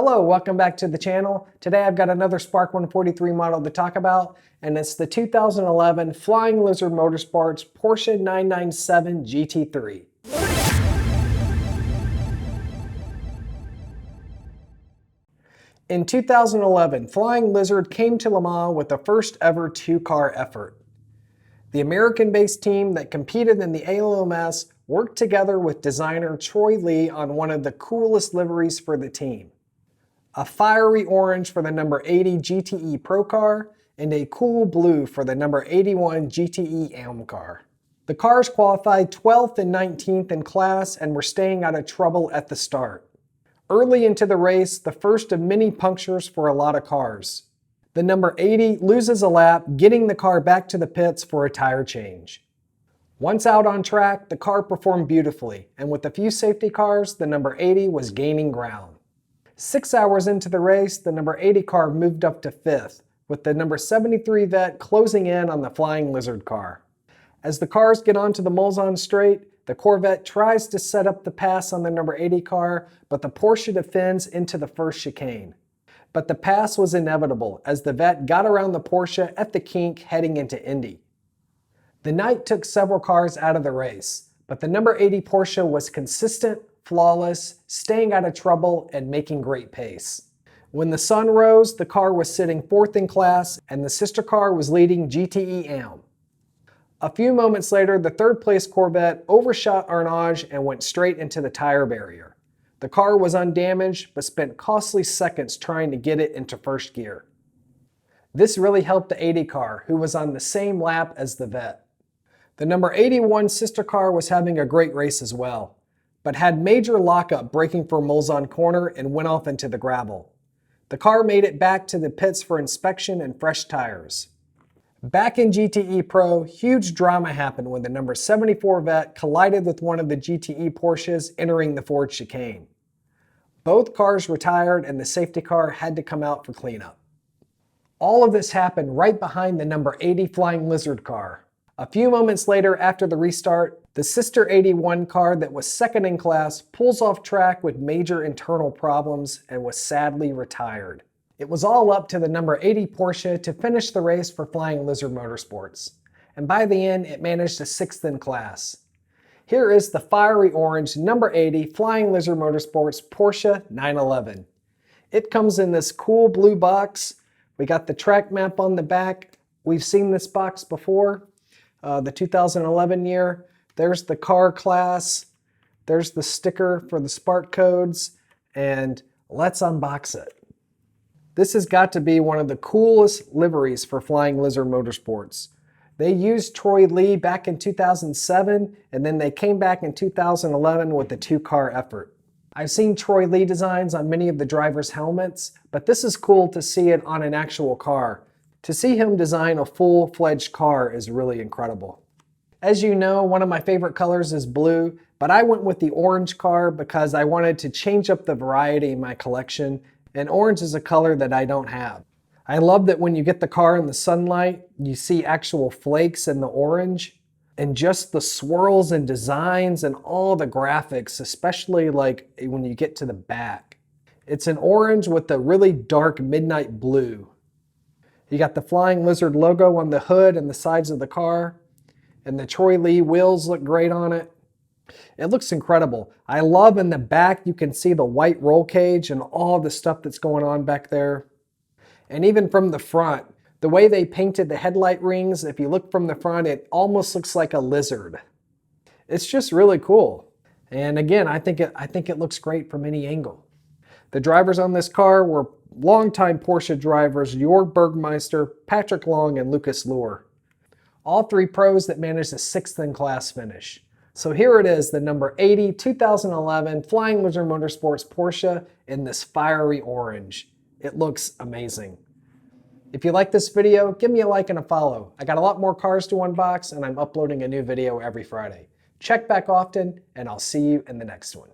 Hello, welcome back to the channel. Today I've got another Spark 143 model to talk about, and it's the 2011 Flying Lizard Motorsports Porsche 997 GT3. In 2011, Flying Lizard came to Le Mans with the first ever two-car effort. The American-based team that competed in the ALMS worked together with designer Troy Lee on one of the coolest liveries for the team. A fiery orange for the number 80 GTE Pro car, and a cool blue for the number 81 GTE AM car. The cars qualified 12th and 19th in class and were staying out of trouble at the start. Early into the race, the first of many punctures for a lot of cars. The number 80 loses a lap, getting the car back to the pits for a tire change. Once out on track, the car performed beautifully, and with a few safety cars, the number 80 was gaining ground. 6 hours into the race, the number 80 car moved up to 5th, with the number 73 Vet closing in on the Flying Lizard car. As the cars get onto the Mulsanne straight, the Corvette tries to set up the pass on the number 80 car, but the Porsche defends into the first chicane. But the pass was inevitable as the Vet got around the Porsche at the kink heading into Indy. The night took several cars out of the race, but the number 80 Porsche was consistent, flawless, staying out of trouble, and making great pace. When the sun rose, the car was sitting 4th in class, and the sister car was leading GTE AM. A few moments later, the 3rd place Corvette overshot Arnage and went straight into the tire barrier. The car was undamaged, but spent costly seconds trying to get it into first gear. This really helped the 80 car, who was on the same lap as the Vet. The number 81 sister car was having a great race as well, but had major lockup braking for Mulsanne corner and went off into the gravel. The car made it back to the pits for inspection and fresh tires. Back in GTE Pro, huge drama happened when the number 74 Vet collided with one of the GTE Porsches entering the Ford chicane. Both cars retired and the safety car had to come out for cleanup. All of this happened right behind the number 80 Flying Lizard car. A few moments later after the restart, the sister 81 car that was 2nd in class pulls off track with major internal problems and was sadly retired. It was all up to the number 80 Porsche to finish the race for Flying Lizard Motorsports, and by the end it managed a 6th in class. Here is the fiery orange number 80 Flying Lizard Motorsports Porsche 911. It comes in this cool blue box. We got the track map on the back. We've seen this box before. The 2011 year. There's the car class. There's the sticker for the Spark codes. And let's unbox it. This has got to be one of the coolest liveries for Flying Lizard Motorsports. They used Troy Lee back in 2007, and then they came back in 2011 with a two-car effort. I've seen Troy Lee designs on many of the drivers' helmets, but this is cool to see it on an actual car. To see him design a full-fledged car is really incredible. As you know, one of my favorite colors is blue, but I went with the orange car because I wanted to change up the variety in my collection, and orange is a color that I don't have. I love that when you get the car in the sunlight, you see actual flakes in the orange, and just the swirls and designs and all the graphics, especially like when you get to the back. It's an orange with a really dark midnight blue. You got the Flying Lizard logo on the hood and the sides of the car, and the Troy Lee wheels look great on it. It looks incredible. I love in the back you can see the white roll cage and all the stuff that's going on back there. And even from the front, the way they painted the headlight rings, if you look from the front, it almost looks like a lizard. It's just really cool. And again, I think it looks great from any angle. The drivers on this car were longtime Porsche drivers Jörg Bergmeister, Patrick Long, and Lucas Luhr. All 3 pros that managed a 6th in class finish. So here it is, the number 80 2011 Flying Lizard Motorsports Porsche in this fiery orange. It looks amazing. If you like this video, give me a like and a follow. I got a lot more cars to unbox, and I'm uploading a new video every Friday. Check back often, and I'll see you in the next one.